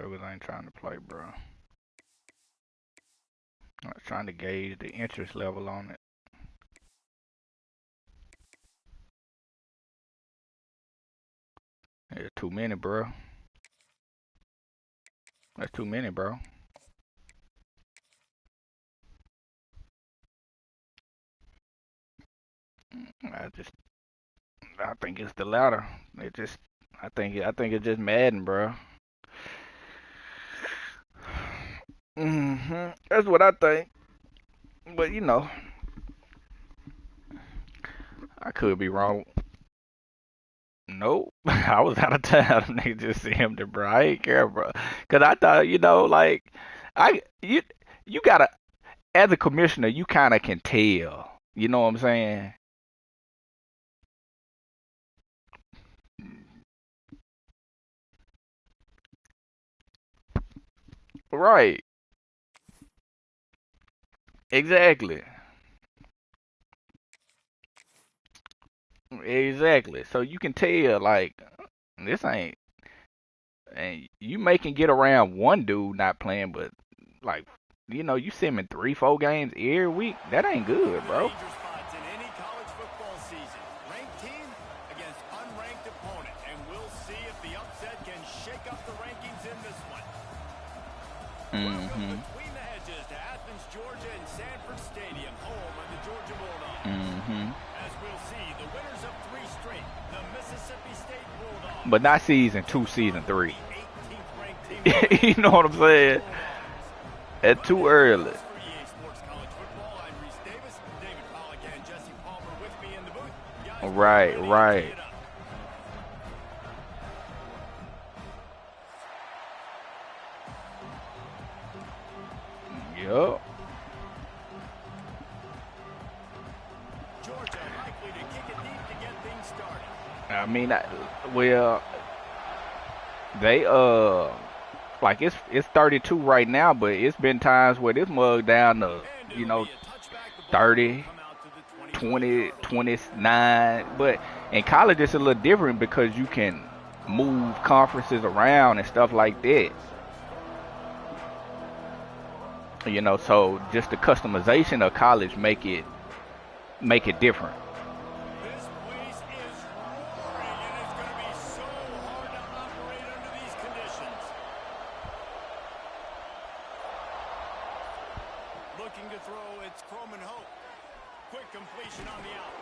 Jokers ain't trying to play, bro. I'm trying to gauge the interest level on it. Yeah, too many, bro. That's too many, bro. I think it's the latter. I think it's just Madden, bro. That's what I think. But I could be wrong. Nope. I was out of town. They just see him there, bro. I ain't care, bro. Cause I thought, like, I you gotta as a commissioner, you kind of can tell. You know what I'm saying? Right. Exactly. Exactly. So you can tell, like, this ain't, and you may can get around one dude not playing, but like, you see him in 3, 4 games every week. That ain't good, bro. Danger spots in any college football season. Ranked team against unranked opponent, and we'll see if the upset can shake up the rankings in this one. Welcome between the hedges to Athens, Georgia, and Sanford Stadium, home of the Georgia Bulldogs. As we'll see, the winners of 3 straight, the Mississippi State Bulldogs. But not season 2, season 3. 18th ranked team. You know what I'm saying? It's too early. Right, right. Yup. Georgia likely to kick it deep to get things started. I mean, well, they like it's 32 right now, but it's been times where this mug down to 30, 20, 29. But in college, it's a little different because you can move conferences around and stuff like that. So just the customization of college make it different. This place is roaring, and it's going to be so hard to operate under these conditions. Looking to throw, it's Croman Hope. Quick completion on the out.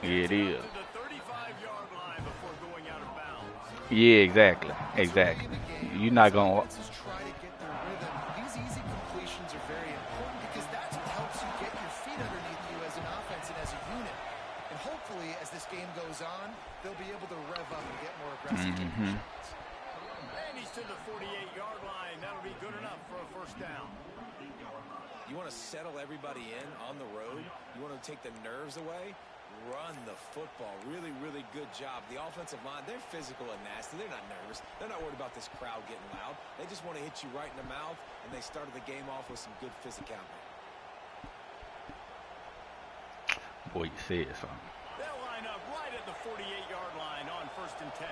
It is. To the 35-yard line before going out of bounds. Yeah, exactly. Exactly. You're not gonna. Try to get their rhythm. These easy completions are very important because that's what helps you get your feet underneath you as an offense and as a unit. And hopefully, as this game goes on, they'll be able to rev up and get more aggressive. And he's to the 48-yard line. That'll be good enough for a first down. You want to settle everybody in on the road? You want to take the nerves away? Run the football. Really, really good job. The offensive line, they're physical and nasty. They're not nervous. They're not worried about this crowd getting loud. They just want to hit you right in the mouth, and they started the game off with some good physicality. Boy, you see it, son. They'll line up right at the 48-yard line on 1st and 10.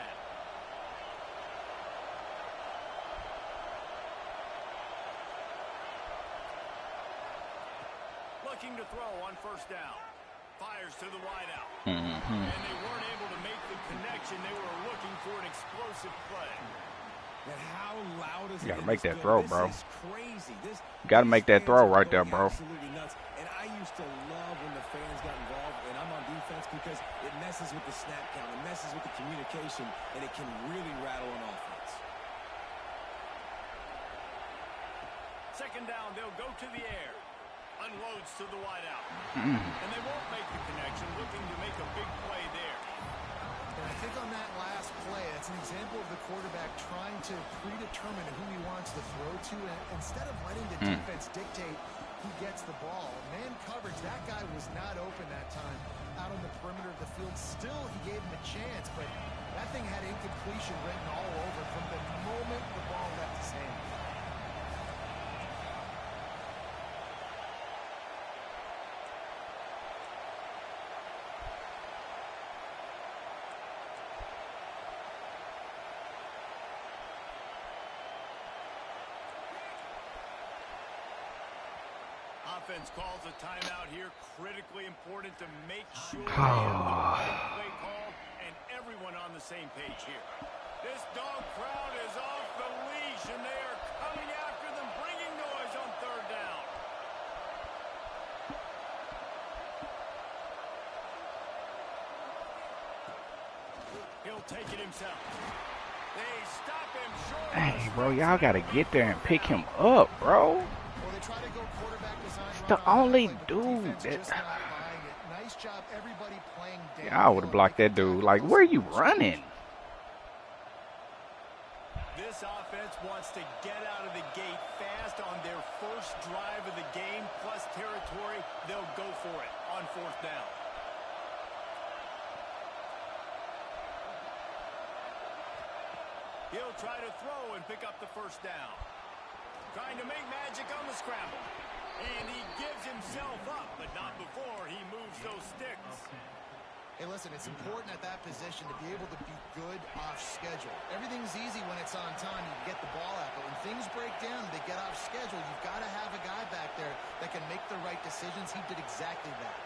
Looking to throw on 1st down. Fires to the wideout. And they weren't able to make the connection. They were looking for an explosive play. And how loud is You gotta it? make that throw, bro. This is crazy. You gotta make that throw right there, bro. Absolutely nuts. And I used to love when the fans got involved, and I'm on defense because it messes with the snap count, it messes with the communication, and it can really rattle an offense. 2nd down, they'll go to the air. Unloads to the wideout. And they won't make the connection, looking to make a big play there. And I think on that last play, that's an example of the quarterback trying to predetermine who he wants to throw to. And instead of letting the defense dictate who gets the ball. Man coverage, that guy was not open that time out on the perimeter of the field. Still, he gave him a chance, but that thing had incompletion written all over from the moment the ball left his hand. offense calls a timeout here. Critically important to make sure they have the right play call and everyone on the same page here. This dog crowd is off the leash, and they are coming after them, bringing noise on third down. He'll take it himself. They stop him short. Hey, bro, y'all got to get there and pick him up, bro. Well, they try to go quarterback design. It's the only dude that... Nice job, everybody playing down. Yeah, I would have blocked that dude. Like, where are you running? This offense wants to get out of the gate fast on their first drive of the game, plus territory. They'll go for it on fourth down. He'll try to throw and pick up the first down. Trying to make magic on the scramble. And he gives himself up, but not before he moves those sticks. Hey, listen, it's important at that position to be able to be good off schedule. Everything's easy when it's on time. You get the ball out, but when things break down, they get off schedule. You've got to have a guy back there that can make the right decisions. He did exactly that.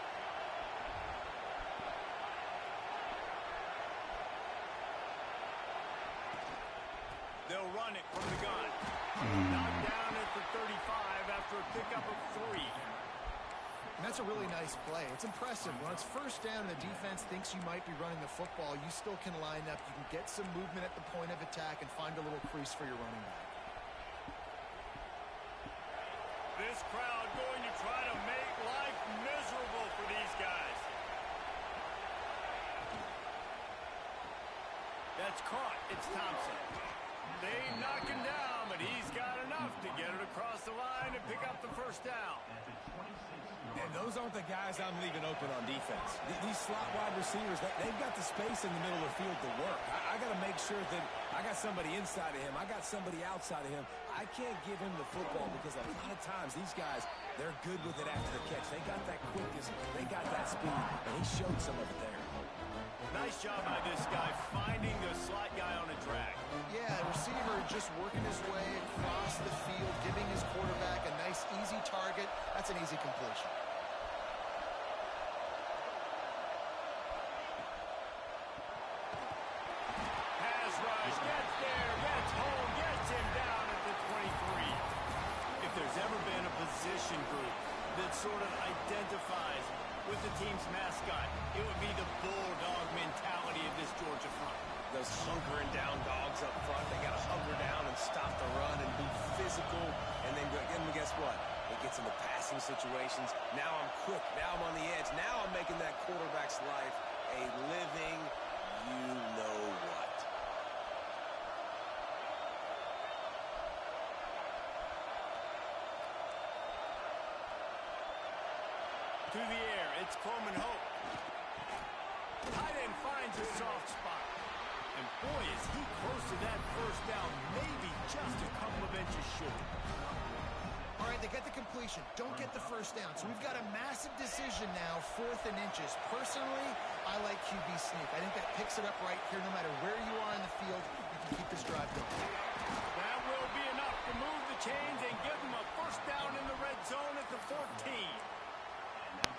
They'll run it from the gun. Knocked down at the 35 after a pickup of 3. And that's a really nice play. It's impressive. When it's first down and the defense thinks you might be running the football, you still can line up. You can get some movement at the point of attack and find a little crease for your running back. This crowd going to try to make life miserable for these guys. That's caught. It's Thompson. They knock him down, but he's got enough to get it across the line and pick up the first down. And those aren't the guys I'm leaving open on defense. These slot wide receivers, they've got the space in the middle of the field to work. I got to make sure that I got somebody inside of him. I got somebody outside of him. I can't give him the football because a lot of times these guys, they're good with it after the catch. They got that quickness. They got that speed. And he showed some of it there. Nice job by this guy finding the slot guy on a drag. Yeah, the receiver just working his way across the field, giving his quarterback a nice, easy target. That's an easy completion. Pass rush, gets there, gets home, gets him down at the 23. If there's ever been a position group that sort of identifies with the team's mascot, it would be the bulldog mentality of this Georgia front. Those hunkering down dogs up front, they got to hunker down and stop the run and be physical. And then guess what? It gets into passing situations. Now I'm quick. Now I'm on the edge. Now I'm making that quarterback's life a living you-know-what. To the air, it's Coleman Hope. Tight end finds a soft spot. And boy, is he close to that first down, maybe just a couple of inches short. All right, they get the completion. Don't get the first down. So we've got a massive decision now, 4th and inches. Personally, I like QB sneak. I think that picks it up right here. No matter where you are in the field, you can keep this drive going. That will be enough to move the chains and give them a first down in the red zone at the 14.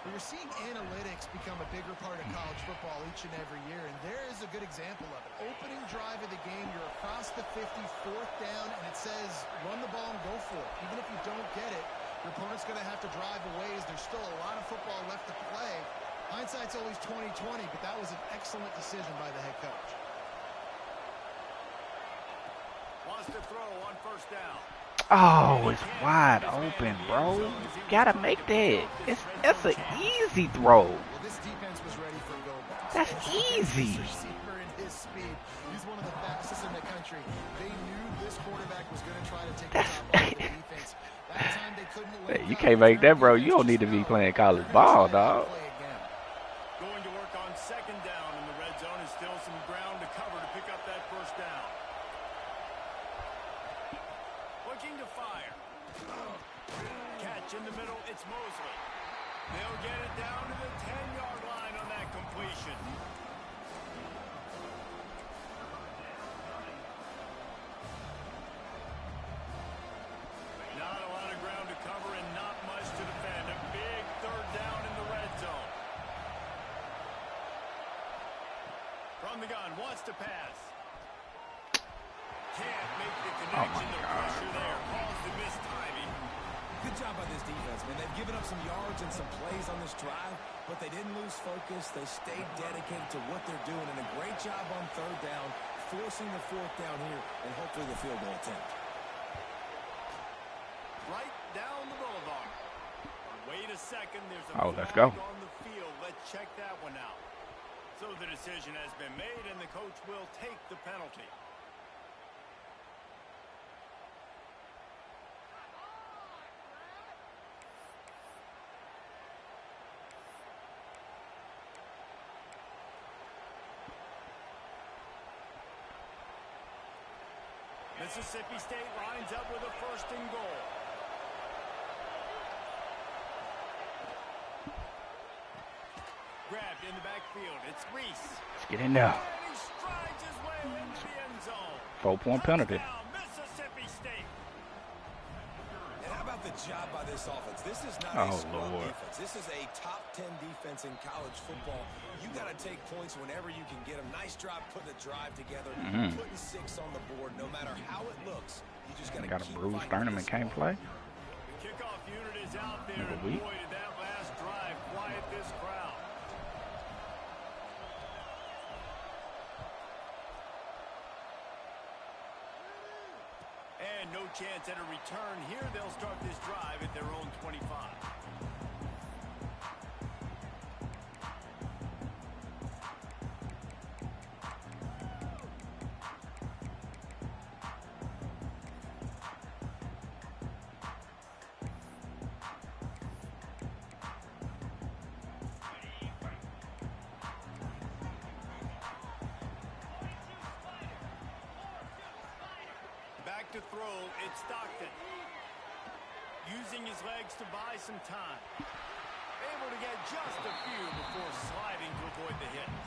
We're seeing analytics become a bigger part of college football each and every year, and there is a good example of it. Opening drive of the game, you're across the 50, 4th down, and it says run the ball and go for it. Even if you don't get it, your opponent's going to have to drive a ways. There's still a lot of football left to play. Hindsight's always 20/20, but that was an excellent decision by the head coach. Wants to throw on first down. Oh, it's wide open, bro. You gotta make that. That's an easy throw. Well, this defense was ready for a go bounce. That's easy. Receiver in his speed. He's one of the fastest in the country. They knew this quarterback was going to try to take the top off the defense. That time they couldn't Hey, you can't make that, bro. You don't need to be playing college ball, dog. Going to work on second down in the red zone, and still some ground to cover to pick up that first down. Looking to fire. Catch in the middle, it's Mosley. They'll get it down to the 10-yard line on that completion. Not a lot of ground to cover and not much to defend. A From the gun, wants to pass. Can't make the Oh my connection. The God, pressure bro. there caused the missed timing. Good job by this defense, man. They've given up some yards and some plays on this drive, but they didn't lose focus. They stayed dedicated to what they're doing, and a great job on third down, forcing the fourth down here, and hopefully the field goal attempt. Right down the boulevard. Wait a second. There's a Oh, let's flag go. on the field. Let's check that one out. So the decision has been made, and the coach will take the penalty. Mississippi State lines up with a first and goal. Grabbed in the backfield. It's Reese. Let's get in there. And he strides his way into the end zone. 4-point penalty. Touchdown, Mississippi State. And how about the job by this offense? This is not Oh, a small Lord. defense. This is a top 10 defense in college football. You got to take points whenever you can get them. Nice job putting the drive together, putting 6 on the board. No matter how it looks, you just got to Got a keep bruised fighting sternum this and can't ball. play. The kickoff unit is out there, Another and week. boy, did that last drive quiet this crowd. And no chance at a return here. They'll start this drive at their own 25. Back to throw, it's Stockton. Using his legs to buy some time. Able to get just a few before sliding to avoid the hits.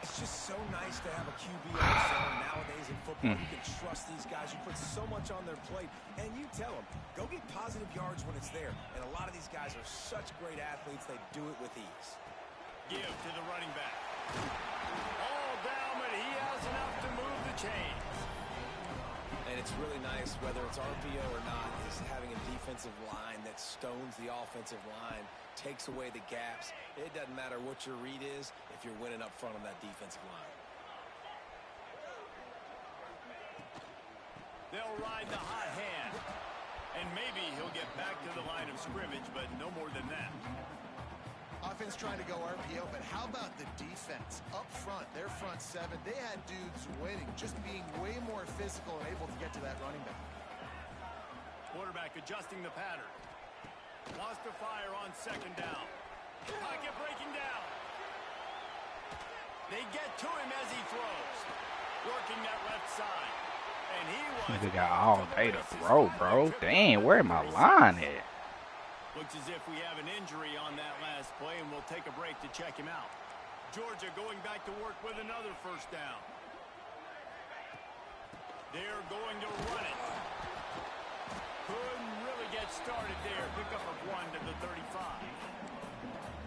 It's just so nice to have a QB on the center nowadays in football. You can trust these guys. You put so much on their plate, and you tell them, go get positive yards when it's there. And a lot of these guys are such great athletes, they do it with ease. Give to the running back. All down, but he has enough to move the chains. And it's really nice, whether it's RPO or not, is having a defensive line that stones the offensive line, takes away the gaps. It doesn't matter what your read is if you're winning up front on that defensive line. They'll ride the hot hand. And maybe he'll get back to the line of scrimmage, but no more than that. Offense trying to go RPO, but how about the defense? Up front, their front seven, they had dudes waiting, just being way more physical and able to get to that running back. Quarterback adjusting the pattern. Wants to fire on second down. Pocket breaking down. They get to him as he throws. Working that left side. And he was... Nigga got all day to throw, bro. Dang, where my line at? Looks as if we have an injury on that last play, and we'll take a break to check him out. Georgia going back to work with another first down. They're going to run it. Couldn't really get started there. Pickup of 1 to the 35.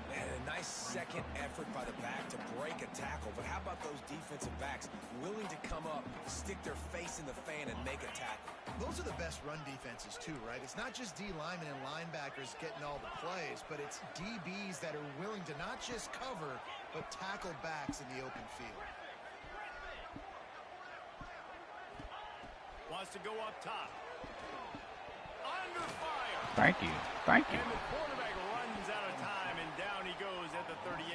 Man, a nice second effort by the back to break a tackle. But how about those defensive backs willing to come up, stick their face in the fan, and make a tackle? Those are the best run defenses too, right? It's not just D linemen and linebackers getting all the plays, but it's DBs that are willing to not just cover, but tackle backs in the open field. Wants to go up top. Under fire. Thank you. Thank you. And the quarterback runs out of time, and down he goes at the 38.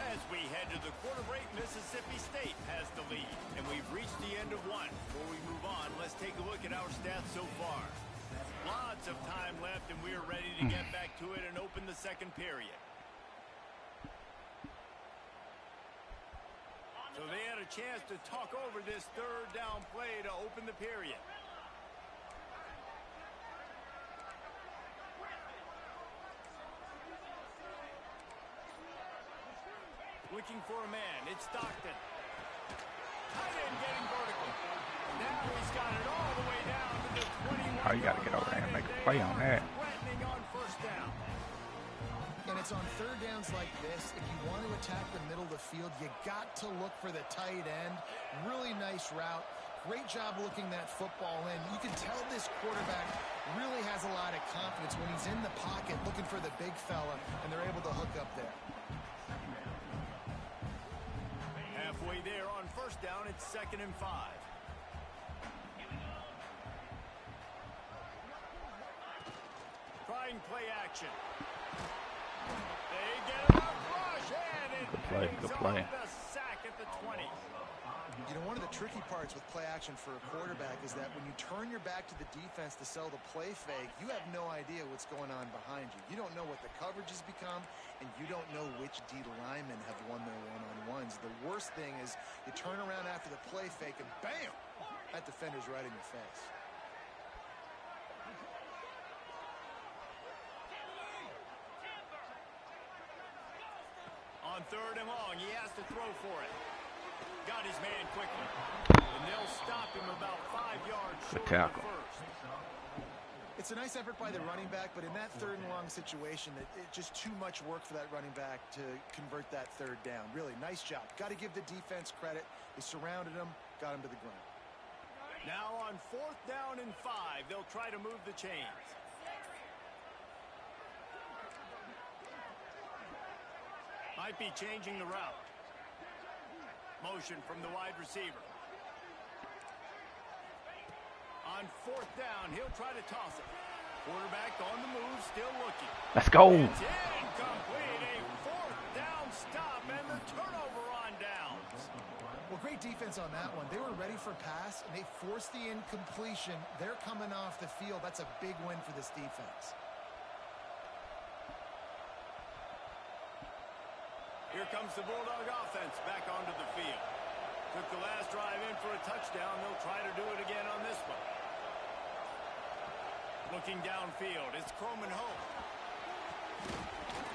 As we head to the quarter break, Mississippi State has the lead. And we've reached the end of one. Before we move on, let's take a look at our stats so far. Lots of time left, and we are ready to get back to it and open the second period. So they had a chance to talk over this third down play to open the period. Looking for a man. It's Stockton. Tight end getting vertical. Now he's got it all the way down to the 21. Oh, you got to get over there and make a play on that. Threatening on first down. And is on third downs like this, if you want to attack the middle of the field, you got to look for the tight end. Really nice route. Great job looking that football in. You can tell this quarterback really has a lot of confidence when he's in the pocket looking for the big fella, and they're able to hook up there. Halfway there on first down, it's 2nd and 5. Trying play action. They get him up rush, and it Good play. the sack at the 20. You know, one of the tricky parts with play action for a quarterback is that when you turn your back to the defense to sell the play fake, you have no idea what's going on behind you. You don't know what the coverage has become, and you don't know which D linemen have won their one-on-ones. The worst thing is you turn around after the play fake, and bam! That defender's right in your face. On 3rd and long, he has to throw for it. Got his man quickly. And they'll stop him about 5 yards short of the first. It's a nice effort by the running back, but in that 3rd and long situation, it's just too much work for that running back to convert that 3rd down. Really, nice job. Got to give the defense credit. They surrounded him, got him to the ground. Now on 4th down and 5, they'll try to move the chains. Might be changing the route. Motion from the wide receiver. On 4th down, he'll try to toss it. Quarterback on the move, still looking. Let's go. It's incomplete. A 4th down stop and the turnover on downs. Well, great defense on that one. They were ready for pass, and they forced the incompletion. They're coming off the field. That's a big win for this defense. Here comes the Bulldog offense back onto the field. Took the last drive in for a touchdown. They'll try to do it again on this one. Looking downfield, it's Croman Hope.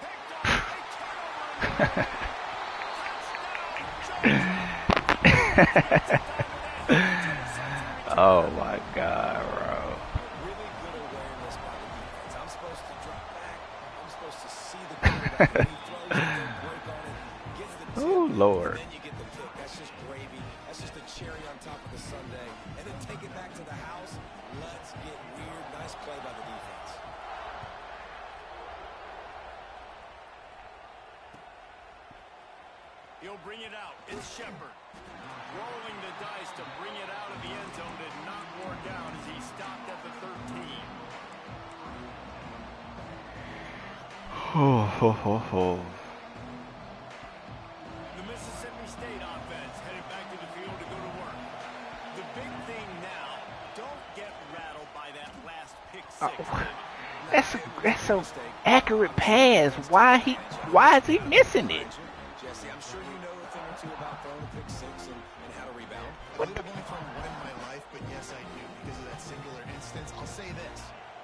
Picked off. Oh my God, bro. Really good awareness by the defense. I'm supposed to drop back. I'm supposed to see the quarterback when he throws it, then break on it, gets the tip, Oh Lord. and then you get the pick. That's just gravy. That's just a cherry on top of the sundae. And then take it back to the house. Let's get weird. Nice play by the defense. He'll bring it out. It's Shepard. Rolling the dice to bring it out of the end zone. Did not work out as he stopped at the 13. Ho ho ho ho. The Mississippi State offense headed back to the field to go to work. The big thing now, don't get rattled by that last pick six. That's a accurate pass. Why is he missing it? Jesse, I'm sure you know a thing or two about throwing a pick six and how to rebound. I believe I've only thrown one in my life, but yes, I do because of that singular instance. I'll say this.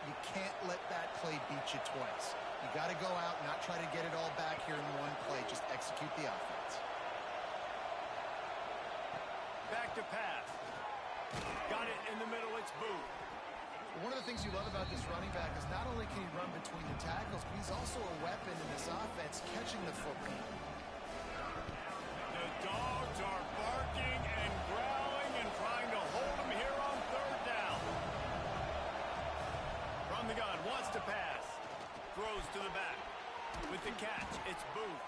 You can't let that play beat you twice. You got to go out, not try to get it all back here in one play. Just execute the offense. Back to pass. Got it in the middle. It's Booth. One of the things you love about this running back is not only can he run between the tackles, but he's also a weapon in this offense, catching the football. The dogs are barking and growling and trying to hold him here on 3rd down. From the gun, wants to pass. Throws to the back. With the catch, it's Booth.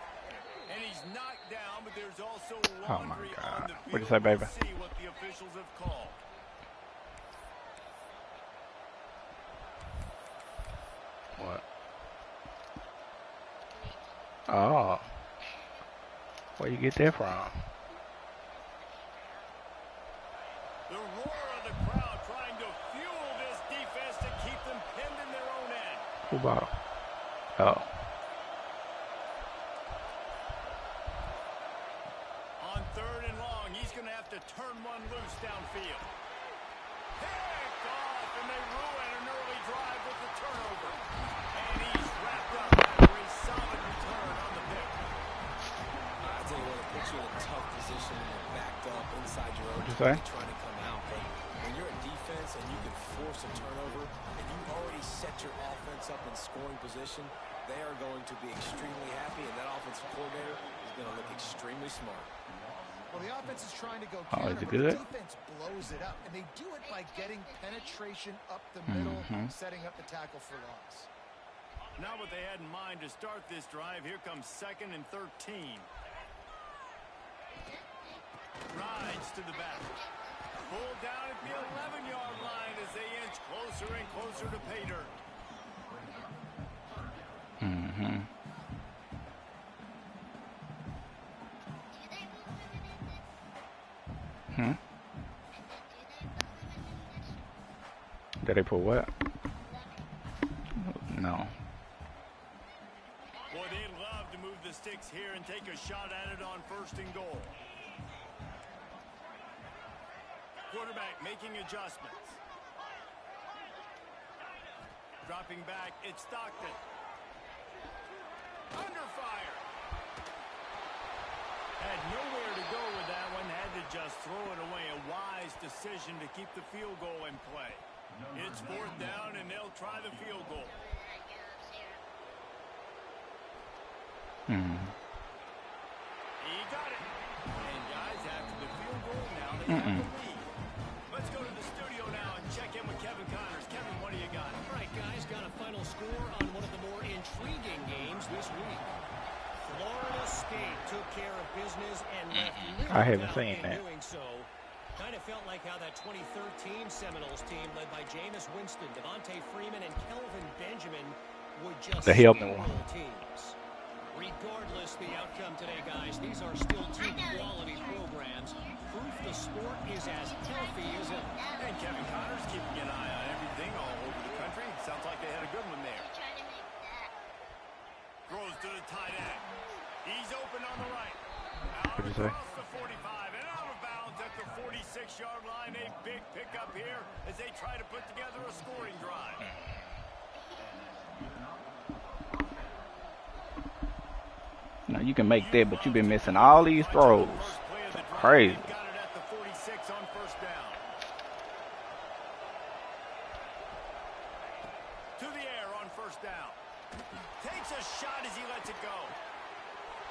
And he's knocked down, but there's also laundry on the field. What'd you say, baby? We'll see what the officials have called. What? Oh. Where you get that from? The roar of the crowd trying to fuel this defense to keep them pinned in their own end. Who bought him? Oh. On 3rd and long, he's going to have to turn one loose downfield. Picked off, and they ruin an early drive with the turnover. And he's wrapped up after a solid return on the pick. I tell you what, it puts you in a tough position when you're backed up inside your own. What'd you say? Trying to come out, but when you're a defense and you can force a turnover and you already set your offense up in scoring position, they are going to be extremely happy, and that offensive coordinator is going to look extremely smart. Well, the offense is trying to go Oh, counter, is it but the good? defense blows it up, and they do it by getting penetration up the middle, setting up the tackle for loss. Not what they had in mind to start this drive. Here comes 2nd and 13. Rides to the back. Pulled down at the 11-yard line as they inch closer and closer to pay dirt. Did they put what? No. Boy, they'd love to move the sticks here and take a shot at it on 1st and goal. Quarterback making adjustments. Dropping back, it's Stockton. Under fire. Had nowhere to go with that one. Had to just throw it away. A wise decision to keep the field goal in play. It's 4th down, and they'll try the field goal. He got it. And guys, after the field goal, now they have the lead. Let's go to the studio now and check in with Kevin Connors. Kevin, what do you got? All right, guys, got a final score on one of the more intriguing games this week. Florida State took care of business and left little I haven't doubt seen in that. doing so. Kind of felt like how that 2013 Seminoles team led by Jameis Winston, Devontae Freeman, and Kelvin Benjamin would just The helmet one. steamroll teams. Regardless the outcome today, guys, these are still two quality programs. Proof the sport is as healthy as ever. And Kevin Connors keeping an eye on everything all over the country. Sounds like they had a good one there. Throws to the tight end. He's open on the right. Out What'd you say? across the 45 and out of bounds at the 46-yard line. A big pickup here as they try to put together a scoring drive. Now you can make that, but you've been missing all these throws. Crazy. Got it at the 46 on 1st down. To the air on 1st down. Takes a shot as he lets it go.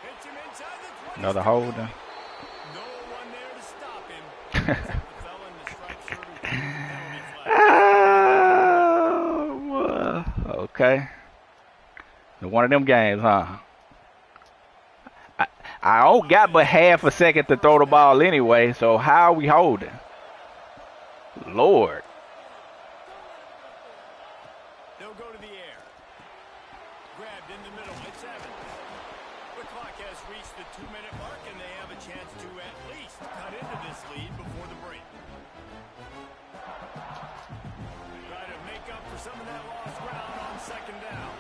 Hits him inside the 20. Another holder. No one there to stop him. Except the fella in the striped shirt who took the penalty flag. Okay. One of them games, huh? I don't got but half a second to throw the ball anyway, so how are we holding? Lord. They'll go to the air. Grabbed in the middle. It's Evans. The clock has reached the 2-minute mark, and they have a chance to at least cut into this lead before the break. Try to make up for some of that lost ground on 2nd down.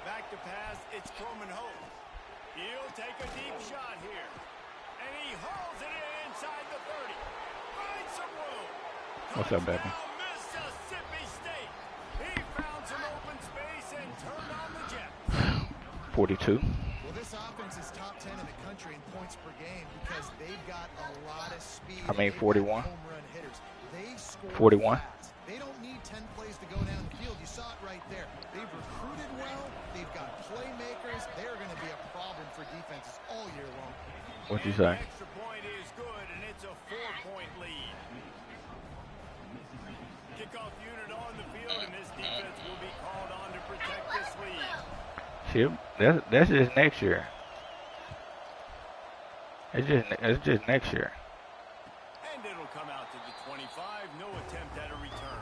Back to pass, it's Coleman Hope. He'll take a deep shot here. And he hauls it in inside the 30. Finds some room. What's up, baby? Touchdown, Mississippi State. He found some open space and turned on the Jets. 42. Well, this offense is top 10 in the country in points per game because they've got a lot of speed. I mean, and they've 41. got home run hitters. They score 41. fast. They don't need 10 plays to go down the field. You saw it right there. They've recruited well. They've got playmakers. They're going to be a problem for defenses all year long. What'd you And say? the extra point is good, and it's a 4-point lead. Kickoff unit on the field, and this defense will be called on to protect this lead. Shit, that's just next year. It's just next year. And it'll come out to the 25. No attempt at a return.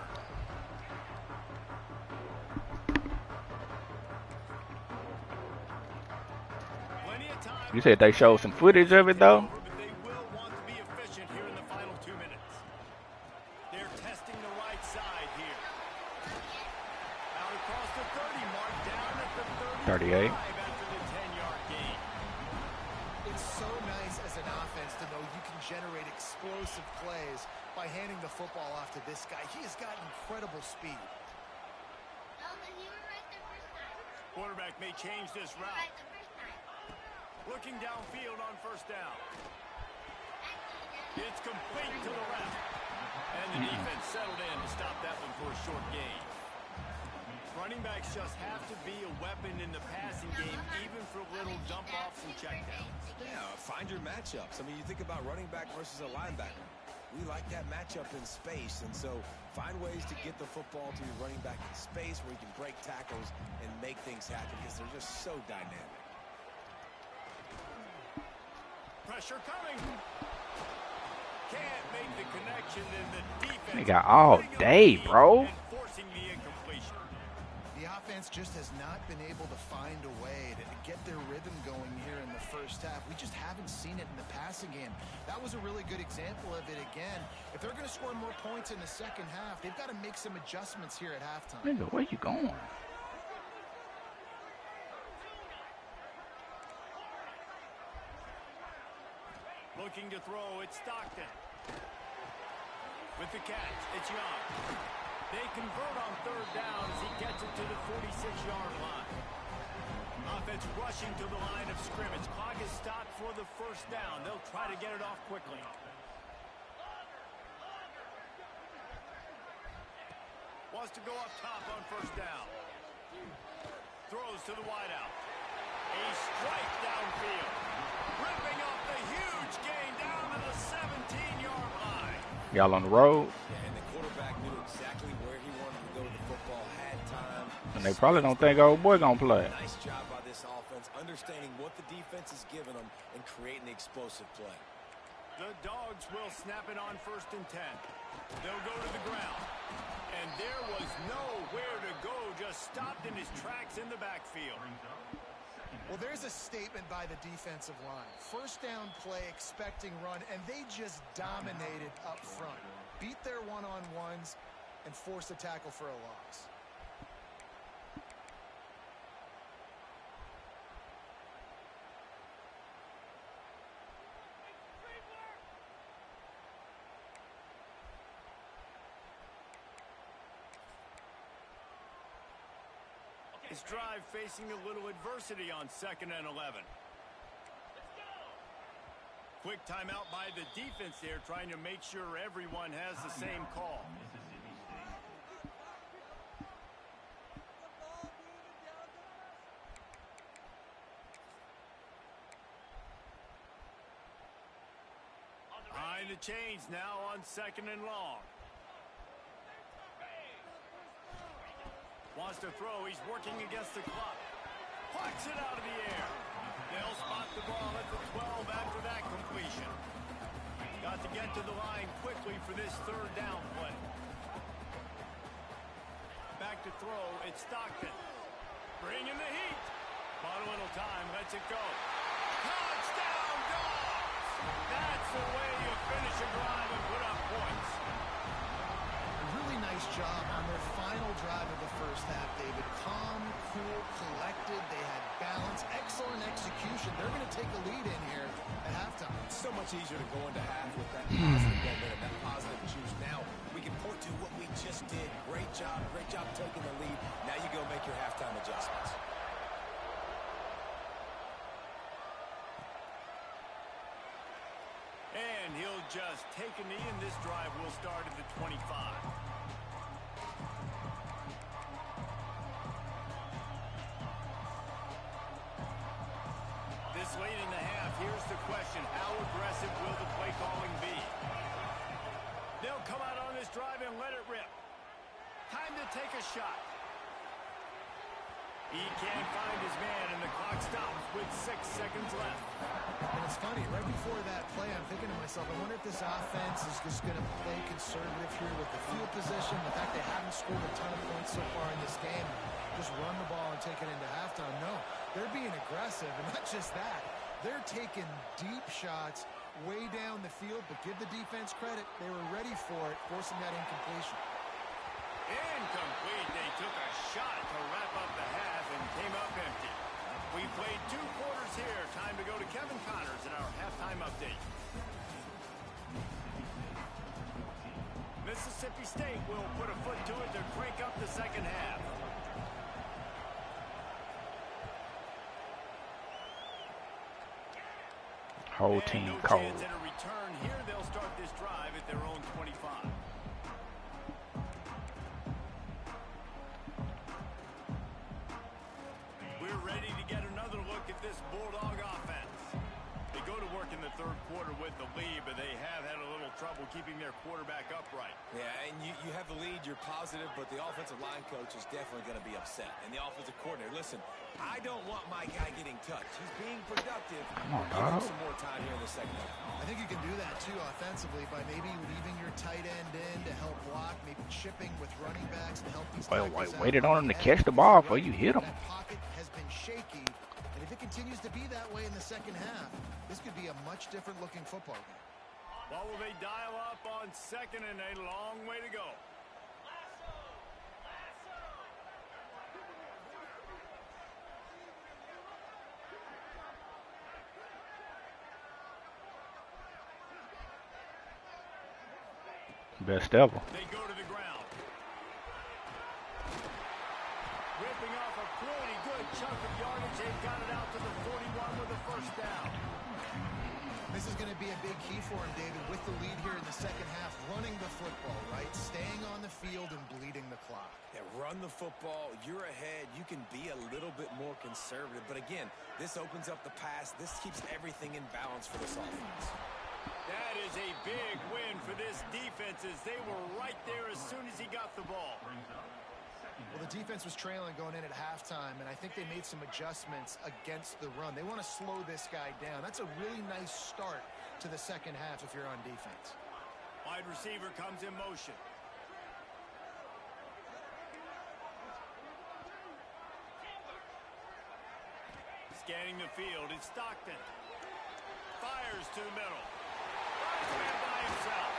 Plenty of time. You said they showed some footage of it though. But they will want to be efficient here in the final 2 minutes. They're testing the right side here. Out across the 30 mark, down at the 38. 35 after the 10-yard gain. It's so nice as an offense to know you can generate explosive plays by handing the football off to this guy. He has got incredible speed. Quarterback may change this route. Looking downfield on first down. It's complete to the left. And the defense settled in to stop that one for a short gain. Running backs just have to be a weapon in the passing game, even for little dump-offs and checkdowns. Yeah, find your matchups. I mean, you think about running back versus a linebacker. We like that matchup in space, and so find ways to get the football to your running back in space where you can break tackles and make things happen because they're just so dynamic. Pressure coming. Can't make the connection, and the defense. They got all day, bro. Forcing the incompletion. The offense just has not been able to find a way to get their rhythm going here in the first half. We just haven't seen it in the passing game. That was a really good example of it again. If they're going to score more points in the second half, they've got to make some adjustments here at halftime. Nigga, where you going? Looking to throw, it's Stockton. With the catch, it's Young. They convert on third down as he gets it to the 46-yard line. Offense rushing to the line of scrimmage. Clock is stopped for the first down. They'll try to get it off quickly. Wants to go up top on first down. Throws to the wideout. A strike downfield. Ripping off the huge gain down to the 17-yard line. Y'all on the road? Yeah, and the quarterback knew exactly where he wanted to go with the football, had time. And they probably don't think old boy gonna play. Nice job by this offense, understanding what the defense is giving them and creating the explosive play. The Dogs will snap it on 1st and 10. They'll go to the ground. And there was nowhere to go, just stopped in his tracks in the backfield. Well, there's a statement by the defensive line. First down play, expecting run, and they just dominated up front. Beat their one-on-ones and forced a tackle for a loss. His drive facing a little adversity on 2nd and 11. Quick timeout by the defense there, trying to make sure everyone has the same call. Behind the chains now on 2nd and long. Wants to throw. He's working against the clock. Plucks it out of the air. They'll spot the ball at the 12 after that completion. Got to get to the line quickly for this third down play. Back to throw. It's Stockton. Bringing the heat. Bought a little time. Lets it go. Touchdown, Dogs! That's the way you finish a drive and put up points. Really nice job on their final drive of the first half, David. Calm, cool, collected. They had balance. Excellent execution. They're going to take a lead in here at halftime. It's so much easier to go into half with that positive momentum, that positive juice. Now we can point to what we just did. Great job taking the lead. Now you go make your halftime adjustments. And he'll just take a knee, and this drive will start at the 25. This late in the half, here's the question. How aggressive will the play calling be? They'll come out on this drive and let it rip. Time to take a shot. He can't find his man, and the clock stops with 6 seconds left. And it's funny, right before that play, I'm thinking to myself, I wonder if this offense is just going to play conservative here with the field position, the fact they haven't scored a ton of points so far in this game, just run the ball and take it into halftime. No, they're being aggressive, and not just that. They're taking deep shots way down the field, but give the defense credit. They were ready for it, forcing that incompletion. Incomplete. They took a shot to wrap up the half and came up empty. We played 2 quarters here. Time to go to Kevin Connors in our halftime update. Mississippi State will put a foot to it to crank up the second half. Whole And team no cold. chance at a return here. They'll start this drive at their own 25. We're ready to get another look at this Bulldog offense. They go to work in the third quarter with the lead, but they have had a little trouble keeping their quarterback upright. Yeah, and you have the lead, you're positive, but the offensive line coach is definitely going to be upset. And the offensive coordinator, listen, I don't want my guy getting touched. He's being productive. Come on, Give him dog. some more time here in the second half. I think you can do that too offensively by maybe leaving your tight end in to help block, maybe chipping with running backs to help these Well, tackles out. waited on him to catch the ball before you hit him. That pocket has been shaky, and if it continues to be that way in the second half, this could be a much different looking football game. Well, will they dial up on second and a long way to go? Best ever. They go to the ground. Ripping off a pretty good chunk of yardage. They've got it out to the 41 with a first down. This is going to be a big key for him, David, with the lead here in the second half, running the football, right? Staying on the field and bleeding the clock. Yeah, run the football. You're ahead. You can be a little bit more conservative. But again, this opens up the pass. This keeps everything in balance for this offense. That is a big win for this defense as they were right there as soon as he got the ball. Well, the defense was trailing going in at halftime, and I think they made some adjustments against the run. They want to slow this guy down. That's a really nice start to the second half if you're on defense. Wide receiver comes in motion. Scanning the field, it's Stockton. Fires to the middle. Finds a man by himself.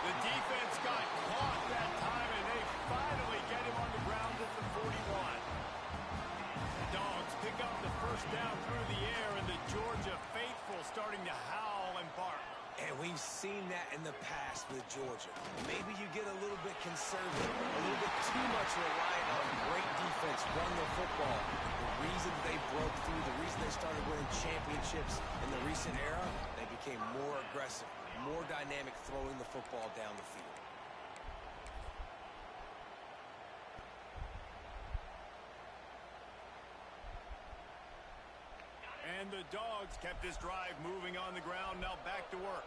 The defense got caught that time, and they finally get him on the ground at the 41. The Dogs pick up the first down through the air, and the Georgia faithful starting to howl and bark. And we've seen that in the past with Georgia. Maybe you get a little bit conservative, a little bit too much reliant on great defense, run the football. The reason they broke through, the reason they started winning championships in the recent era, they became more aggressive, more dynamic throwing the football down the field. And the Dogs kept this drive moving on the ground, now back to work.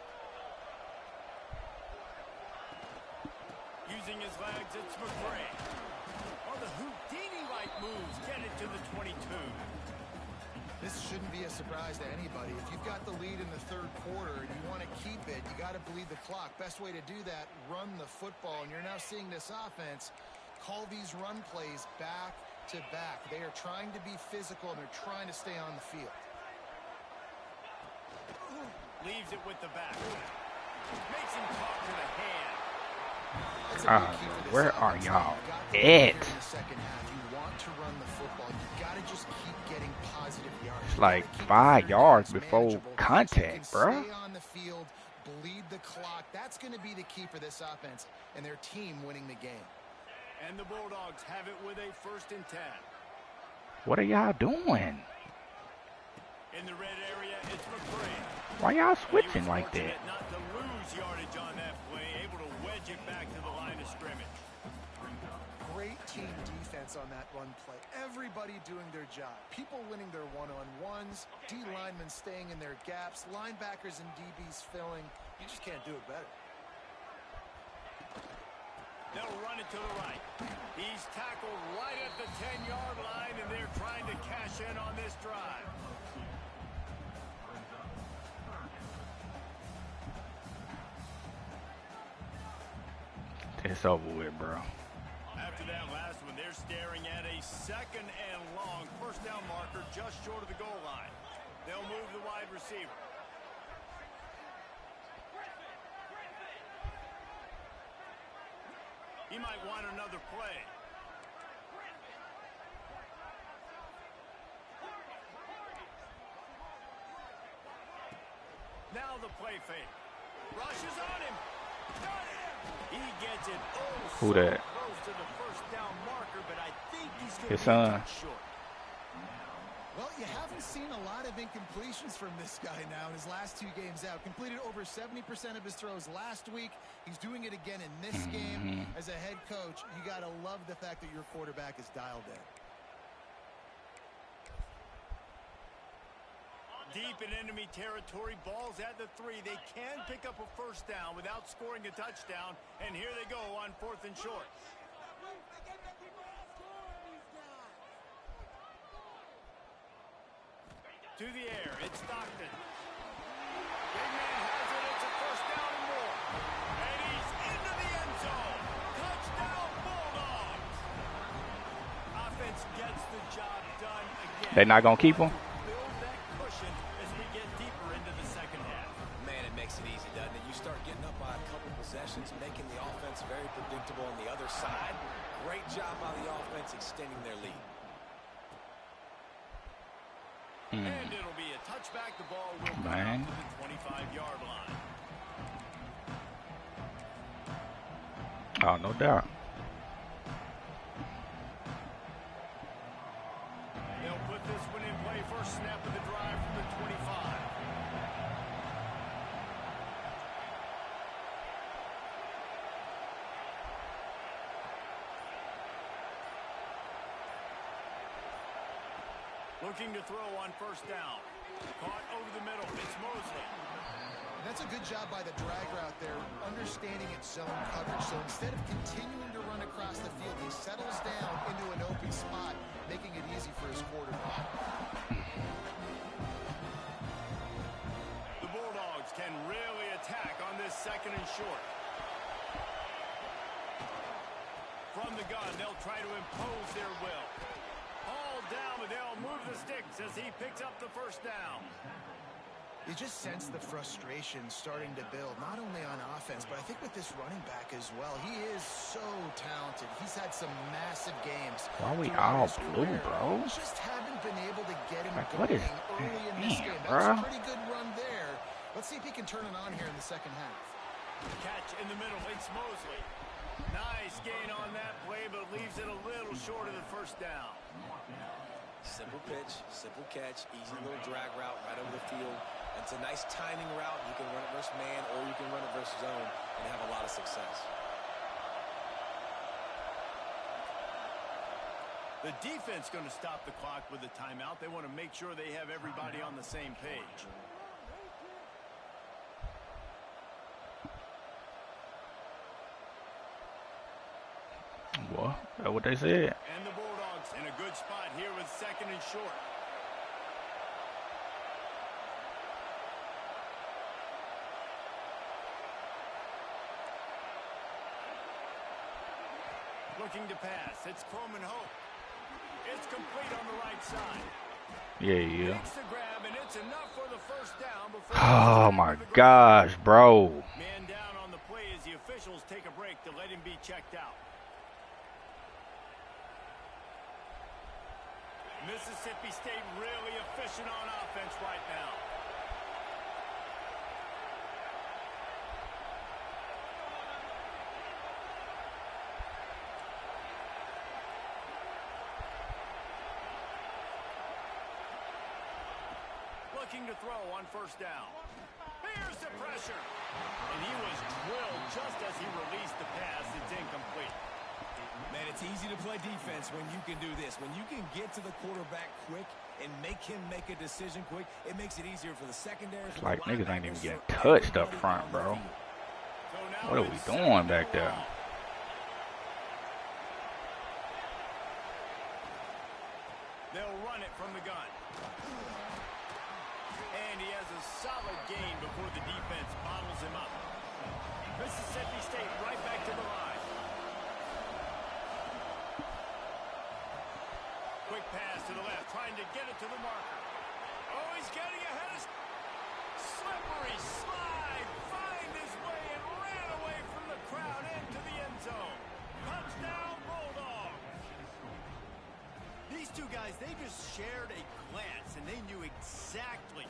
Using his legs, it's McCray. Oh, the Houdini-like moves get it to the 22. This shouldn't be a surprise to anybody. If you've got the lead in the third quarter and you want to keep it, you got to bleed the clock. Best way to do that, run the football. And you're now seeing this offense call these run plays back to back. They are trying to be physical, and they're trying to stay on the field. Leaves it with the back. Makes him talk to the hand. That's a big key for this Where are offense. y'all You got the lead here at? in the second half. You want to run the football. You got to just keep getting positive yards. It's You gotta like keep the 5 third yards downs before manageable. contact, So you bro. can stay on the field, bleed the clock. That's going to be the key for this offense and their team winning the game. And the Bulldogs have it with a 1st and 10. What are y'all doing? In the red area, it's McCray. Why y'all He was switching like that? fortunate not to lose yardage on that play, able to wedge it back to the line of scrimmage. Great team defense on that run play. Everybody doing their job. People winning their one-on-ones, D linemen staying in their gaps, linebackers and DBs filling. You just can't do it better. They'll run it to the right. He's tackled right at the 10-yard line, and they're trying to cash in on this drive. It's over with, bro. After that last one, they're staring at a 2nd and long. First down marker just short of the goal line. They'll move the wide receiver. He might want another play. Now the play fake. Rushes on him. Got him. He gets it. Oh, Who so that? close to the first down marker, but I think he's going His to be son. cut short. Well, you haven't seen a lot of incompletions from this guy now in his last 2 games out. Completed over 70% of his throws last week. He's doing it again in this game. As a head coach, you got to love the fact that your quarterback is dialed in. Deep in enemy territory, balls at the 3. They can pick up a first down without scoring a touchdown. And here they go on 4th and short. To the air, it's Stockton. Big man has it, it's a first down and more. And he's into the end zone. Touchdown, Bulldogs. Offense gets the job done again. They not going to keep him? Build that cushion as we get deeper into the second half. Man, it makes it easy, doesn't it? You start getting up by a couple possessions, making the offense very predictable on the other side. Great job by the offense extending their lead. And it'll be a touchback. The ball will come out to the 25-yard line. Oh, no doubt. They'll put this one in play. First snap of the drive from the 25. Looking to throw on first down. Caught over the middle. It's Mosley. And that's a good job by the drag route there, understanding its zone coverage. So instead of continuing to run across the field, he settles down into an open spot, making it easy for his quarterback. The Bulldogs can really attack on this 2nd and short. From the gun, they'll try to impose their will. All down, but they'll move the sticks as he picks up the first down. You just sense the frustration starting to build, not only on offense, but I think with this running back as well. He is so talented. He's had some massive games. Why are we all blue, bro? Just haven't been able to get him Like, going what is early in this game. bro? That's a pretty good run there. Let's see if he can turn it on here in the second half. Catch in the middle. It's Mosley. Nice gain on that play, but leaves it a little short of the first down. Simple pitch, simple catch, easy little drag route right over the field. It's a nice timing route. You can run it versus man or you can run it versus zone and have a lot of success. The defense going to stop the clock with a timeout. They want to make sure they have everybody on the same page. What? That's what they said. And the Bulldogs in a good spot here with 2nd and short. Looking to pass. It's Coleman Hope. It's complete on the right side. Yeah. Makes the grab, and it's enough for the first down before Oh, my gosh, bro. Man down on the play as the officials take a break to let him be checked out. Mississippi State really efficient on offense right now. Looking to throw on first down. Here's the pressure. And he was drilled just as he released the pass. It's incomplete. Man, it's easy to play defense when you can do this. When you can get to the quarterback quick and make him make a decision quick, it makes it easier for the secondary. It's like niggas ain't even getting touched up front, bro. What are we doing back there? They'll run it from the gun. And he has a solid gain before the defense bottles him up. Mississippi State right back to the line. Quick pass to the left, trying to get it to the marker. Oh, he's getting ahead of... Slippery slide, find his way and ran away from the crowd into the end zone. Touchdown, Bulldogs. These two guys, they just shared a glance, and they knew exactly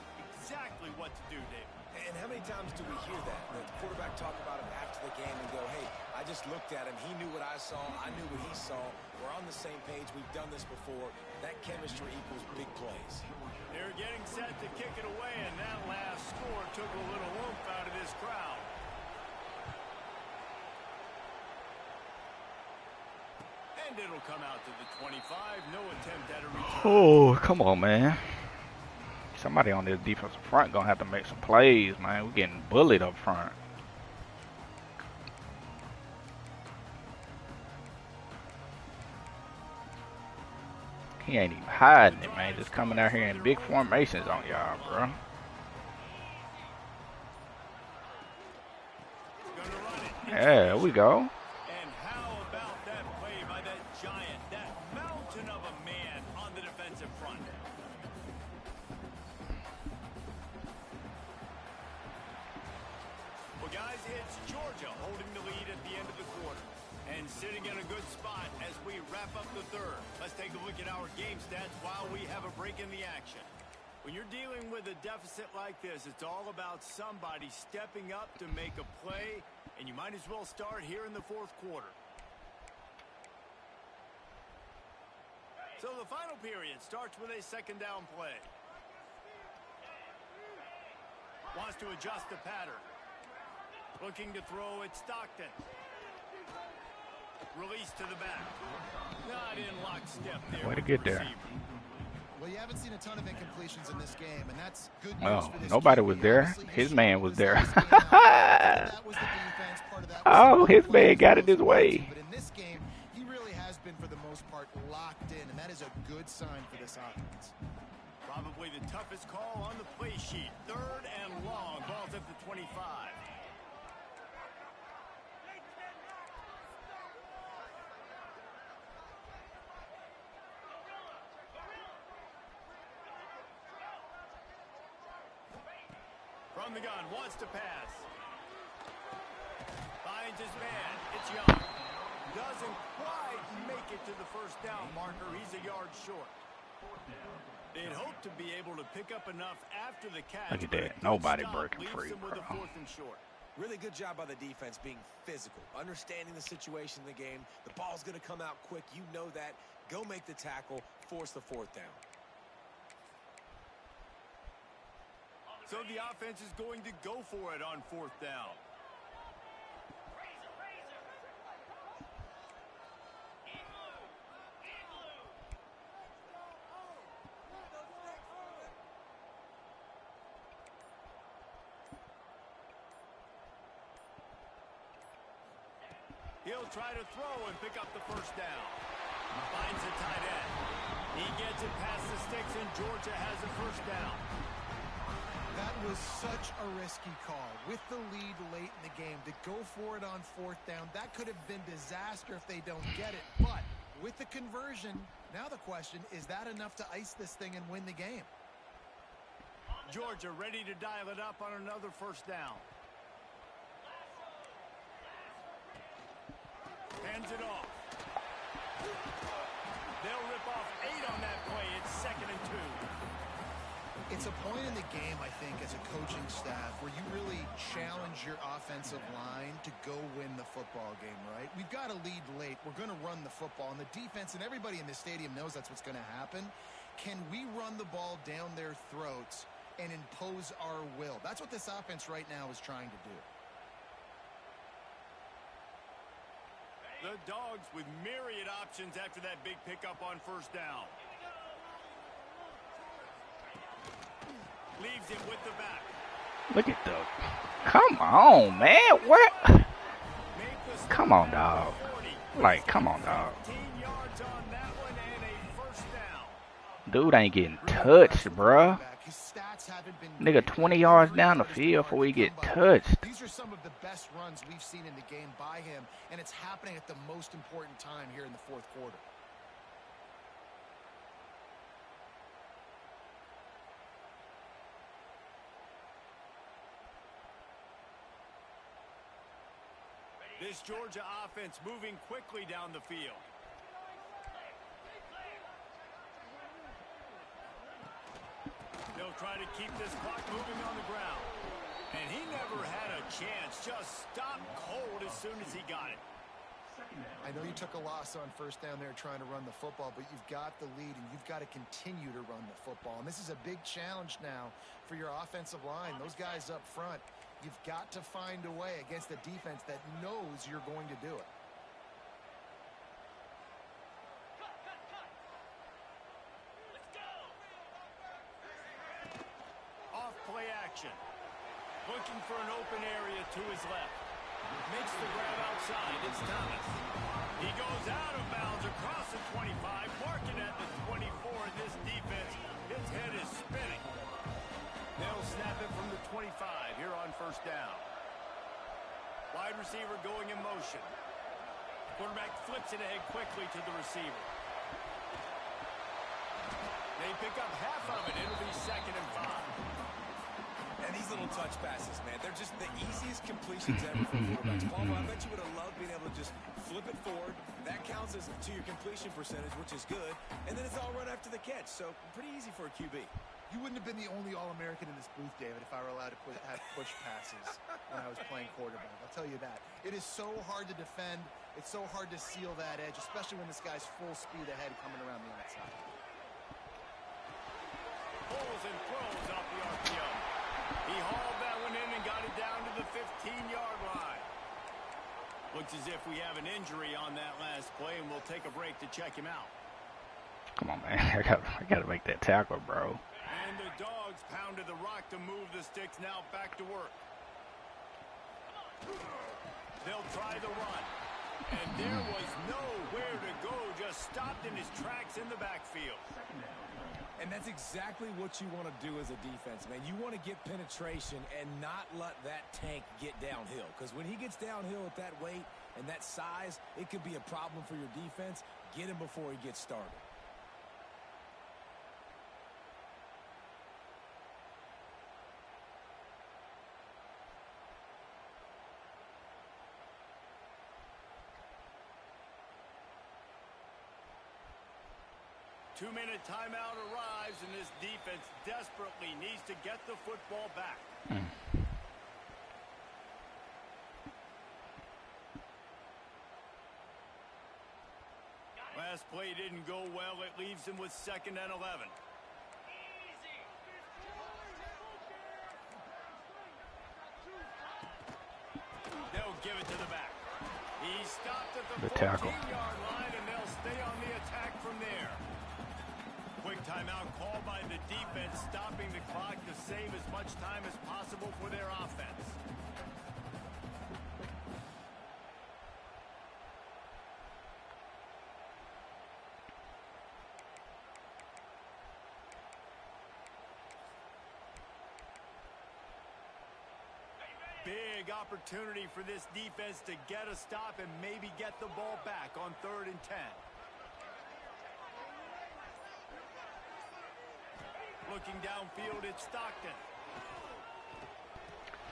what to do, David. And how many times do we hear that? The quarterback talk about it after the game and go, hey, I just looked at him. He knew what I saw. I knew what he saw. We're on the same page. We've done this before. That chemistry equals big plays. They're getting set to kick it away, and that last score took a little oomph out of this crowd. And it'll come out to the 25. No attempt at a return. Oh, come on, man. Somebody on this defensive front gonna have to make some plays, man. We're getting bullied up front. He ain't even hiding it, man. Just coming out here in big formations on y'all, bro. Yeah, there we go. And how about that play by that giant, that mountain of a man on the defensive front? Well, guys, it's Georgia holding the lead at the end of the quarter and sitting in a good spot as we wrap up the third. Let's take a look at our game stats while we have a break in the action. When you're dealing with a deficit like this, it's all about somebody stepping up to make a play, and you might as well start here in the fourth quarter. So the final period starts with a second down play. Wants to adjust the pattern. Looking to throw it, Stockton. Release to the back. Not in lockstep there. Way to get there. Well, you haven't seen a ton of incompletions in this game, and that's good news Well, for this nobody QB. was there. Obviously, His man was there. that was the defense. Part of that was Oh, the his play man got it his too. way. But in this game, he really has been, for the most part, locked in, and that is a good sign for this offense. Probably the toughest call on the play sheet. Third and long. Ball's at the 25. From the gun, wants to pass. Finds his man. It's Young. Doesn't quite make it to the first down marker. He's a yard short. They'd hope to be able to pick up enough after the catch. Look at but a that. good Nobody stop breaking leaves free, them with bro. a fourth and short. Really good job by the defense being physical, understanding the situation in the game. The ball's going to come out quick. You know that. Go make the tackle, force the fourth down. So the offense is going to go for it on fourth down. He'll try to throw and pick up the first down. Finds a tight end. He gets it past the sticks, and Georgia has a first down. That was such a risky call. With the lead late in the game, to go for it on fourth down, that could have been disaster if they don't get it. But with the conversion, now the question, is that enough to ice this thing and win the game? Georgia ready to dial it up on another first down. Hands it off. They'll rip off 8 on that play. It's 2nd and 2. It's a point in the game, I think, as a coaching staff, where you really challenge your offensive line to go win the football game, right? We've got to lead late. We're going to run the football. And the defense and everybody in the stadium knows that's what's going to happen. Can we run the ball down their throats and impose our will? That's what this offense right now is trying to do. The Dogs with myriad options after that big pickup on first down. Leaves it with the back. Look at the. Come on, man. Where? Come on, dog. Like, come on, dog. 15 yards on that one and a first down. Dude ain't getting touched, bruh. His stats haven't been Nigga 20 yards down the field before we get touched. These are some of the best runs we've seen in the game by him, and it's happening at the most important time here in the fourth quarter. This Georgia offense moving quickly down the field. They'll try to keep this clock moving on the ground. And he never had a chance. Just stopped cold as soon as he got it. I know you took a loss on first down there trying to run the football, but you've got the lead, and you've got to continue to run the football. And this is a big challenge now for your offensive line. Those guys up front, you've got to find a way against a defense that knows you're going to do it. Off play action. Looking for an open area to his left. Makes the grab outside. It's Thomas. He goes out of bounds across the 25, marking at the 24, and this defense, his head is spinning. They'll snap it from the 25 here on first down. Wide receiver going in motion. Quarterback flips it ahead quickly to the receiver. They pick up half of it. It'll be 2nd and 5. And these little touch passes, man, they're just the easiest completions ever for quarterbacks. Palmer, I bet you would have loved being able to just flip it forward. That counts as to your completion percentage, which is good. And then it's all run after the catch, so pretty easy for a QB. You wouldn't have been the only All-American in this booth, David, if I were allowed to have push passes when I was playing quarterback. I'll tell you that. It is so hard to defend. It's so hard to seal that edge, especially when this guy's full speed ahead coming around the outside. Pulls and throws off the RPO. He hauled that one in and got it down to the 15-yard line. Looks as if we have an injury on that last play, and we'll take a break to check him out. Come on, man. I gotta make that tackle, bro. And the Dogs pounded the rock to move the sticks now back to work. They'll try the run. And there was nowhere to go, just stopped in his tracks in the backfield. And that's exactly what you want to do as a defense, man. You want to get penetration and not let that tank get downhill. Because when he gets downhill at that weight and that size, it could be a problem for your defense. Get him before he gets started. Two-minute timeout arrives, and this defense desperately needs to get the football back. Last play didn't go well. It leaves him with 2nd and 11. They'll give it to the back. He stopped at the 14-yard line, and they'll stay on the attack from there. Quick timeout called by the defense, stopping the clock to save as much time as possible for their offense. Big opportunity for this defense to get a stop and maybe get the ball back on 3rd and 10. Looking downfield, it's Stockton.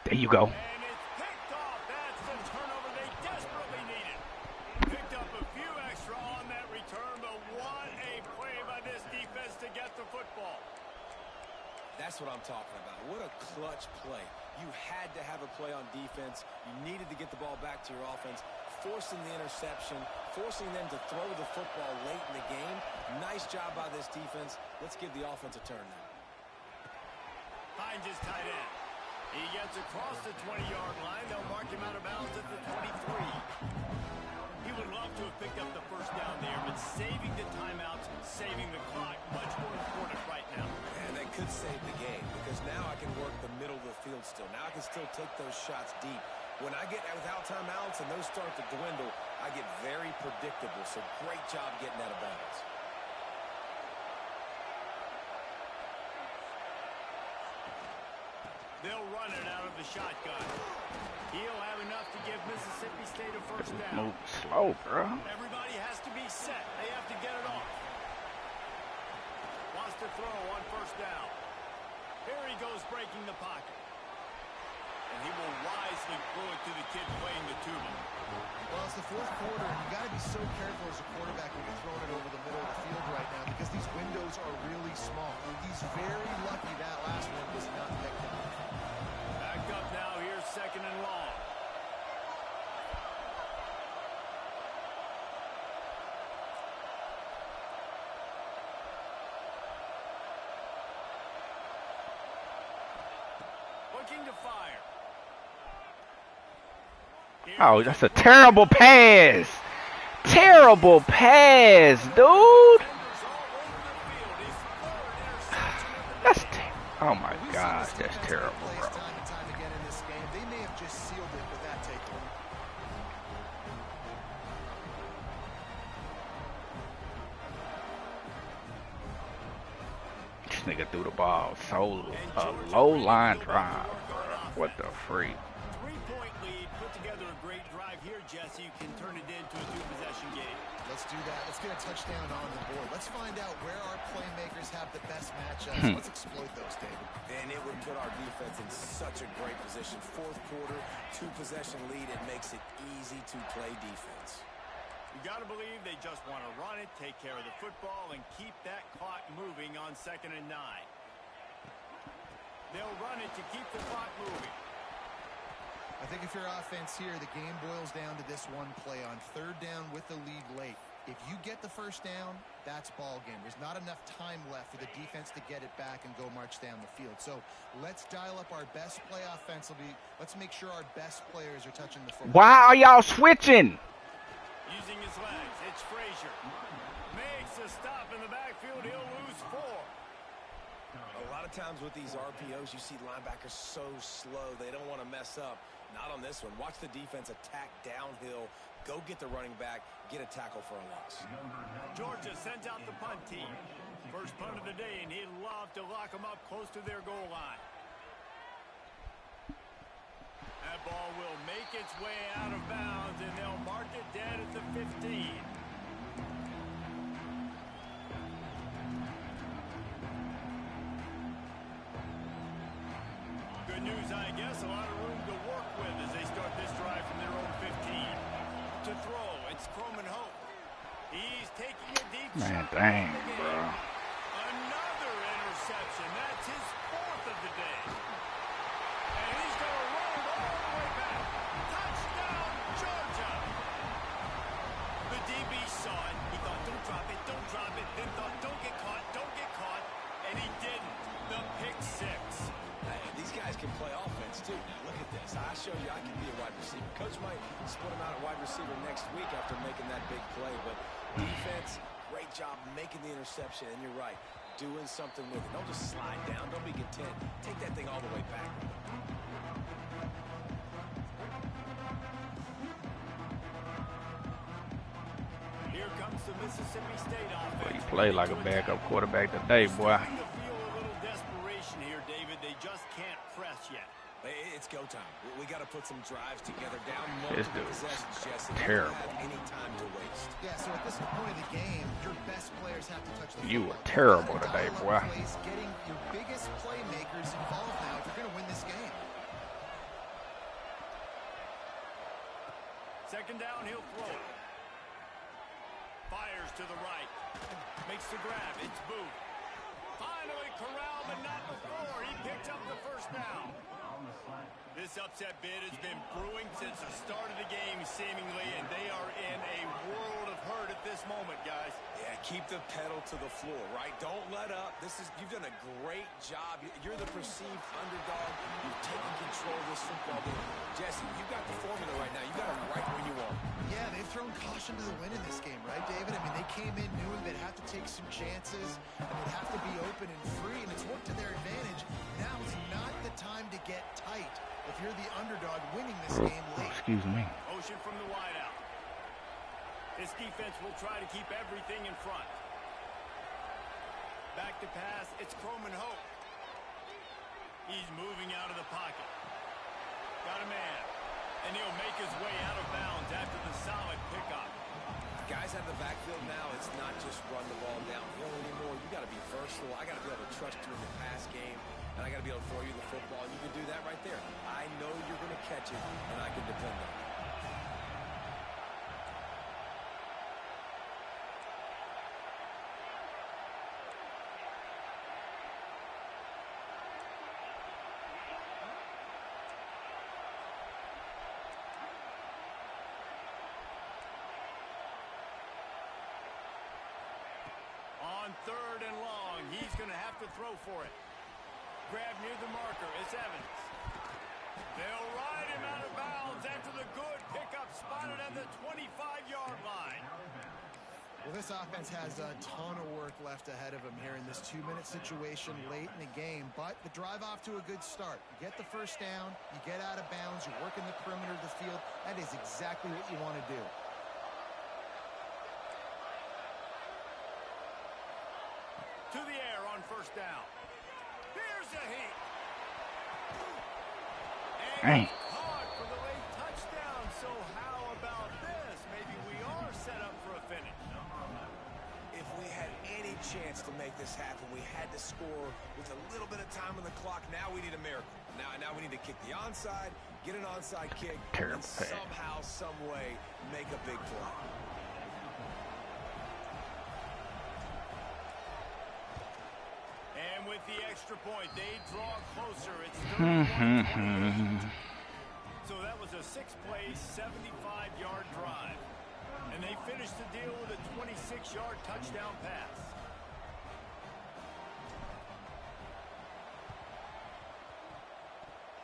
There you go. And it's picked off. That's the turnover they desperately needed. Picked up a few extra on that return, but what a play by this defense to get the football. That's what I'm talking about. What a clutch play. You had to have a play on defense. You needed to get the ball back to your offense, forcing the interception, forcing them to throw the football late in the game. Nice job by this defense. Let's give the offense a turn now. Finds his tight end. He gets across the 20-yard line. They'll mark him out of bounds at the 23. He would love to have picked up the first down there, but saving the timeouts, saving the clock, much more important right now. And that could save the game, because now I can work the middle of the field still. Now I can still take those shots deep. When I get without timeouts and those start to dwindle, I get very predictable. So great job getting out of bounds. They'll run it out of the shotgun. He'll have enough to give Mississippi State a first down. Move slow, bro. Everybody has to be set. They have to get it off. Wants to throw on first down. Here he goes breaking the pocket. And he will wisely throw it to the kid playing the tuba. Well, it's the 4th quarter, and you got to be so careful as a quarterback when you're throwing it over the middle of the field right now, because these windows are really small. He's very lucky that last one was not picked up. Back up now. Here's 2nd and long. looking to fire. Oh, that's a terrible pass. Terrible pass, dude. That's oh my gosh, that's terrible, bro. Time and time again in this game. They may have just sealed it with that takeaway. This nigga threw the ball so low line drive, bro. What the freak? 3-point lead. Put together a great drive here, Jesse. You can turn it into a 2-possession game. Let's do that. Let's get a touchdown on the board. Let's find out where our playmakers have the best matchups. Let's exploit those, David. And it would put our defense in such a great position. Fourth quarter, 2-possession lead. It makes it easy to play defense. You got to believe they just want to run it, take care of the football, and keep that clock moving on 2nd and 9. They'll run it to keep the clock moving. I think if you're offense here, the game boils down to this one play on 3rd down with the lead late. If you get the first down, that's ball game. There's not enough time left for the defense to get it back and go march down the field. So let's dial up our best play offensively. Let's make sure our best players are touching the football. Why are y'all switching? Using his legs, it's Frazier. Makes a stop in the backfield. He'll lose 4. A lot of times with these RPOs, you see linebackers so slow. They don't want to mess up. Not on this one. Watch the defense attack downhill. Go get the running back. Get a tackle for a loss. Georgia sends out the punt team. First punt of the day, and he'd love to lock them up close to their goal line. That ball will make its way out of bounds, and they'll mark it dead at the 15. Good news, I guess. A lot of room to work with as they start this drive from their own 15. To throw, it's Croman Hope. He's taking a deep shot. Dang, bro. Another interception. That's his 4th of the day. And he's going to roll it all the way back. Touchdown, Georgia. The DB saw it. He thought, don't drop it, don't drop it. Then thought, don't get caught, don't get caught. And he didn't. The pick 6. These guys can play offense, too. Now, look at this. I showed you I can be a wide receiver. Coach might split him out at wide receiver next week after making that big play. But defense, great job making the interception. And you're right, doing something with it. Don't just slide down. Don't be content. Take that thing all the way back. Here comes the Mississippi State offense. Well, you play like a backup quarterback today, boy. Starting to feel a little desperation here, David. They just can't press yet. It's go time. We got to put some drives together. Down This multiple dude's possessions, Jesse. terrible. We don't have any time to waste. Yeah, so at this point of the game, your best players have to touch the You football. were terrible You gotta today, dial boy. up plays, getting your biggest playmakers involved now if you're going to win this game. 2nd down, he'll throw it. Fires to the right. Makes the grab. It's Booth. Finally corralled, but not before. He picked up the first down. This upset bid has been brewing since the start of the game, seemingly, and they are in a world of hurt at this moment, guys. Yeah, keep the pedal to the floor, right? Don't let up. You've done a great job. You're the perceived underdog. You've taken control of this football game. Jesse, you got the formula right now. You got it right where you want it. Yeah, they've thrown caution to the wind in this game, right, David? I mean, they came in knowing they'd have to take some chances, and they'd have to be open and free, and it's worked to their advantage. Now is not the time to get tight if you're the underdog winning this game late. Excuse me. Motion from the wideout. This defense will try to keep everything in front. Back to pass. It's Croman Hope. He's moving out of the pocket. Got a man. And he'll make his way out of bounds after the solid pickup. Guys out of the backfield now, it's not just run the ball downhill anymore. You got to be versatile. I got to be able to trust you in the pass game, and I got to be able to throw you the football. And you can do that right there. I know you're going to catch it, and I can depend on it. On 3rd and long, he's going to have to throw for it. Grab near the marker. It's Evans. They'll ride him out of bounds after the good pickup spotted at the 25-yard line. Well, this offense has a ton of work left ahead of them here in this 2-minute situation late in the game, but the drive off to a good start. You get the first down, you get out of bounds, you work in the perimeter of the field. That is exactly what you want to do. To the air on first down. Here's a hit. And caught for the late touchdown. So how about this? Maybe we are set up for a finish. If we had any chance to make this happen, we had to score with a little bit of time on the clock. Now we need a miracle. Now we need to kick the onside, get an onside kick, and somehow, some way, make a big play. And with the extra point, they draw closer. It's 31-28. So that was a 6-play, 75-yard drive. And they finished the deal with a 26-yard touchdown pass.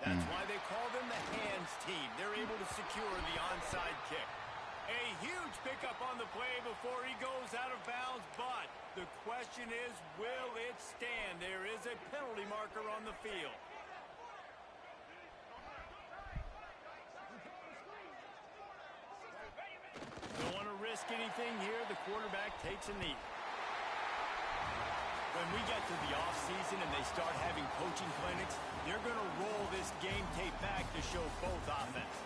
That's why they call them the hands team. They're able to secure the onside kick. A huge pickup on the play before he goes out of bounds, but the question is, will it stand? There is a penalty marker on the field. Don't want to risk anything here. The quarterback takes a knee. When we get to the offseason and they start having coaching clinics, they're going to roll this game tape back to show both offenses.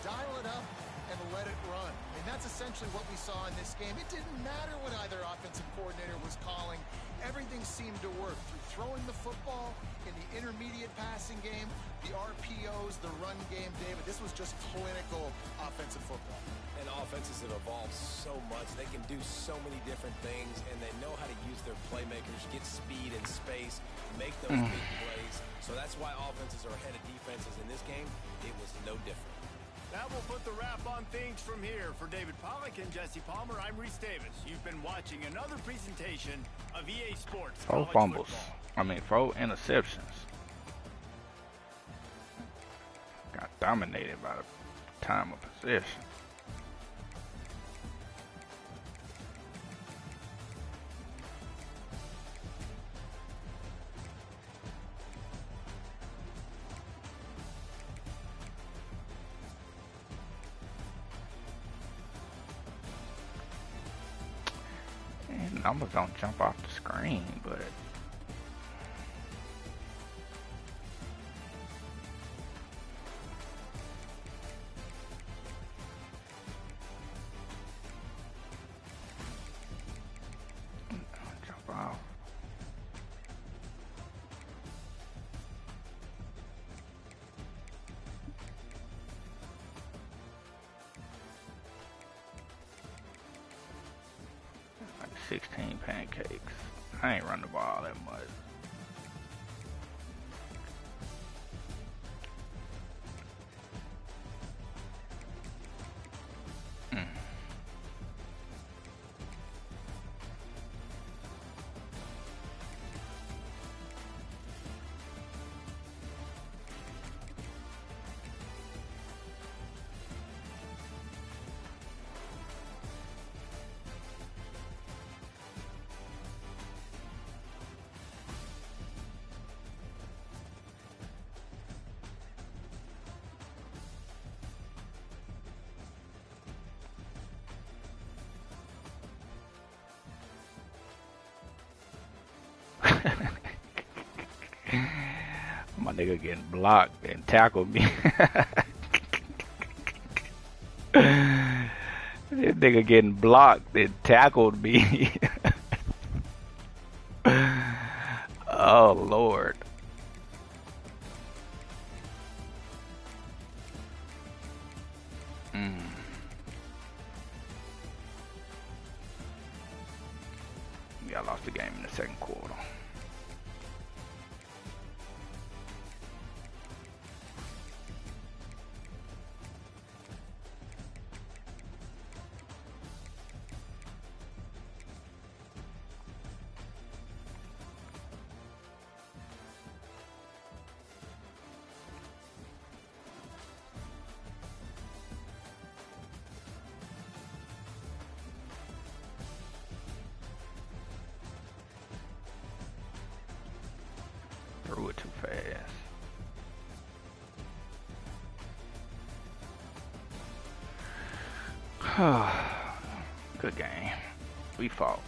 Dial it up and let it run. And that's essentially what we saw in this game. It didn't matter what either offensive coordinator was calling. Everything seemed to work through throwing the football, in the intermediate passing game, the RPOs, the run game, David. This was just clinical offensive football. And offenses have evolved so much. They can do so many different things, and they know how to use their playmakers, get speed and space, make those big plays. So that's why offenses are ahead of defenses in this game. It was no different. That will put the wrap on things from here. For David Pollack and Jesse Palmer, I'm Reese Davis. You've been watching another presentation of EA Sports. 4 fumbles. I mean, 4 interceptions. Got dominated by the time of possession. Numbers don't jump off the screen, but jump off. Like 16 pancakes. I ain't run the ball that much. My nigga getting blocked and tackled me. This nigga getting blocked and tackled me. Oh Lord. Yeah, I lost the game in the second quarter. Good game. We fought.